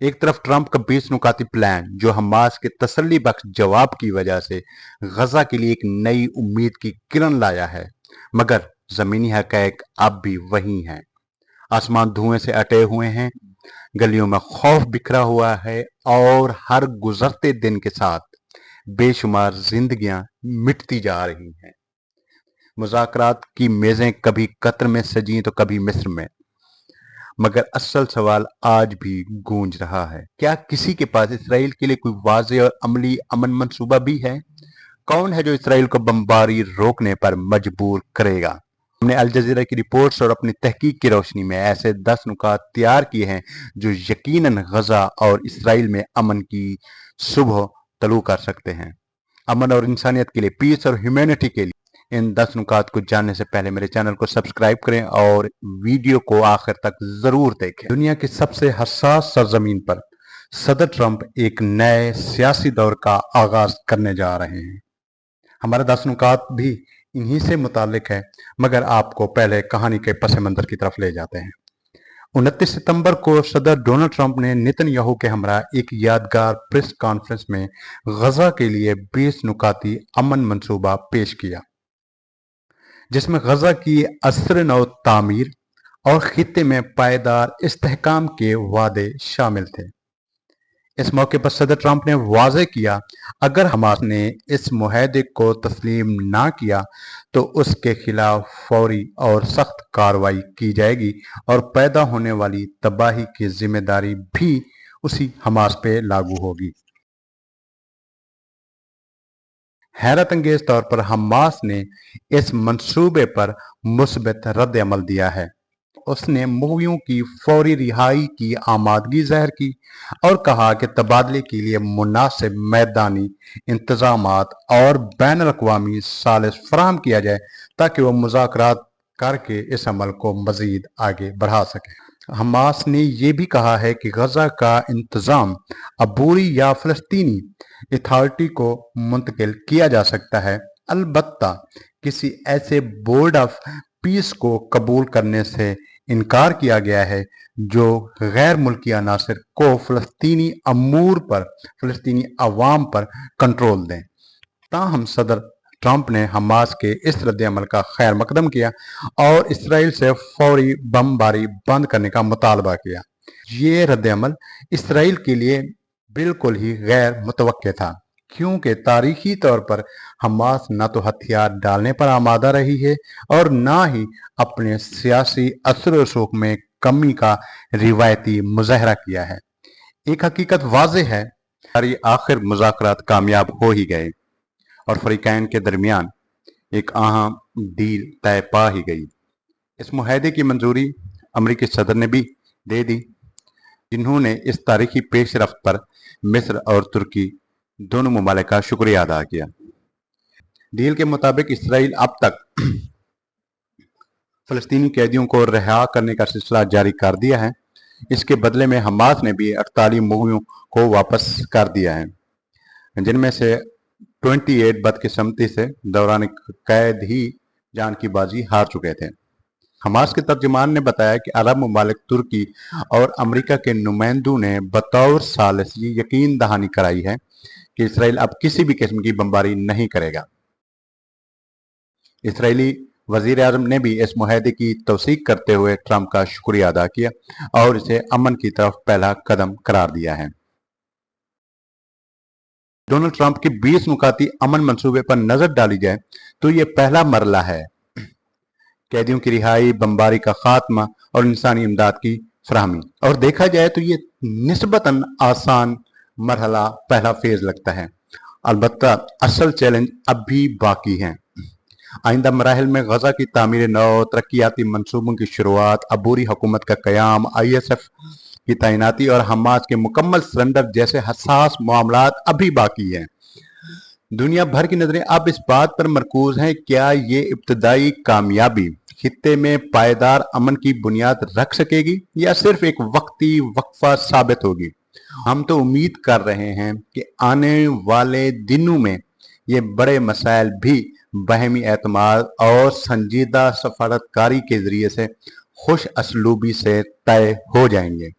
एक तरफ ट्रंप का 20 नुकाती प्लान जो हमास के तसल्ली बख्श जवाब की वजह से गजा के लिए एक नई उम्मीद की किरण लाया है, मगर जमीनी हक़ाइक़ अब भी वही हैं। आसमान धुएं से अटे हुए हैं, गलियों में खौफ बिखरा हुआ है और हर गुजरते दिन के साथ बेशुमार जिंदगियां मिटती जा रही हैं। मुज़ाकरात की मेजें कभी कतर में सजी तो कभी मिस्र में, मगर असल सवाल आज भी गूंज रहा है, क्या किसी के पास इसराइल के लिए कोई वाज़ेह और अमली अमन मंसूबा भी है? कौन है जो इसराइल को बमबारी रोकने पर मजबूर करेगा? हमने अल जज़ीरा की रिपोर्ट्स और अपनी तहकीक की रोशनी में ऐसे 10 नुकात तैयार किए हैं जो यकीनन गजा और इसराइल में अमन की सुबह तलू कर सकते हैं। अमन और इंसानियत के लिए, पीस और ह्यूमैनिटी के लिए इन 10 नुकात को जानने से पहले मेरे चैनल को सब्सक्राइब करें और वीडियो को आखिर तक जरूर देखें। दुनिया की सबसे हसास सरजमीन पर सदर ट्रंप एक नए सियासी दौर का आगाज करने जा रहे हैं। हमारा 10 नुकात भी इन्हीं से मुतालिक है, मगर आपको पहले कहानी के पस मंजर की तरफ ले जाते हैं। 29 सितंबर को सदर डोनाल्ड ट्रंप ने नेतन्याहू के हमरा एक यादगार प्रेस कॉन्फ्रेंस में गजा के लिए 20 नुकाती अमन मंसूबा पेश किया, जिसमें गजा की असर नौ तामीर और खित्ते में पायदार इस्तेहकाम के वादे शामिल थे। इस मौके पर सदर ट्रंप ने वाज़ेह किया, अगर हमास ने इस मुआहदे को तस्लीम ना किया तो उसके खिलाफ फौरी और सख्त कार्रवाई की जाएगी और पैदा होने वाली तबाही की जिम्मेदारी भी उसी हमास पे लागू होगी। हैरत अंगेज तौर पर हमास ने इस मंसूबे पर मुस्बत रद्द अमल दिया है। उसने मूवियों की फौरी रिहाई की आमादगी ज़ाहिर की और कहा कि तबादले के लिए मुनासिब मैदानी इंतजामात और बैन अल-अक़वामी सालिस फराहम किया जाए ताकि वह मुज़ाकरात करके इस अमल को मज़ीद आगे बढ़ा सके। हमास ने यह भी कहा है कि गजा का इंतज़ाम अबूरी या फ़लस्तीनी अथॉरिटी को मुंतकिल किया जा सकता है, अलबत्ता किसी ऐसे बोर्ड ऑफ पीस को कबूल करने से इनकार किया गया है जो गैर मुल्की अनासर को फ़लस्तीनी अमूर पर, फ़लस्तीनी अवाम पर कंट्रोल दें। ताहम सदर ट्रंप ने हमास के इस रद्द-ए-अमल का खैर मकदम किया और इसराइल से फौरी बमबारी बंद करने का मुतालबा किया। ये रद्द-ए-अमल इसराइल के लिए बिल्कुल ही गैर मुतवक्के था, क्योंकि तारीखी तौर पर हमास न तो हथियार डालने पर आमादा रही है और ना ही अपने सियासी असर रसूख में कमी का रिवायती मुजाहरा किया है। एक हकीकत वाज़ेह है, आखिर मुज़ाकरात कामयाब हो ही गए और फरीकैन के दरमियान एक अहम डील तय पा ही गई। इस मुआहदे की मंजूरी अमरीकी सदर ने भी दे दी, जिन्होंने इस तारीखी पेशरफ्त पर मिस्र और तुर्की दोनों ममालिक का शुक्रिया अदा किया। डील के मुताबिक इसराइल अब तक फ़लस्तीनी कैदियों को रिहा करने का सिलसिला जारी कर दिया है। इसके बदले में हमास ने भी 48 मूवियों को वापस कर दिया है, जिनमें से 28 बदकिस्मती से दौरान कैद ही जान की बाजी हार चुके थे। हमास के तर्जुमान ने बताया कि अरब ममालिक, तुर्की और अमेरिका के नुमाइंदों ने बतौर सालिस यकीन दहानी कराई है कि इसराइल अब किसी भी किस्म की बमबारी नहीं करेगा। इसराइली वजीर आज़म ने भी इस मुआहदे की तौसीक करते हुए ट्रंप का शुक्रिया अदा किया और इसे अमन की तरफ पहला कदम करार दिया है। डोनाल्ड ट्रंप के 20 नुकाती अमन मंसूबे पर नजर डाली जाए तो ये पहला मरला है। कैदियों की रिहाई, बमबारी का खात्मा और इंसानी इमदाद की फराहमी। और देखा जाए तो ये निस्बतन आसान मरहला, पहला फेज लगता है। अलबत्ता असल चैलेंज अब भी बाकी हैं। आइंदा मराहल में गजा की तामीर नौ, तरक्याती मंसूबों की शुरुआत, अबूरी हुकूमत का कयाम, ISF की तैनाती और हमास के मुकम्मल सरेंडर जैसे हसास मामलात अभी बाकी हैं। दुनिया भर की नजरें अब इस बात पर मरकूज हैं, क्या ये इब्तदाई कामयाबी खित्ते में पायदार अमन की बुनियाद रख सकेगी या सिर्फ एक वक्ती वक्फा साबित होगी। हम तो उम्मीद कर रहे हैं कि आने वाले दिनों में ये बड़े मसाइल भी बहमी एतमाद और संजीदा सफारतकारी के जरिए से खुश असलूबी से तय हो जाएंगे।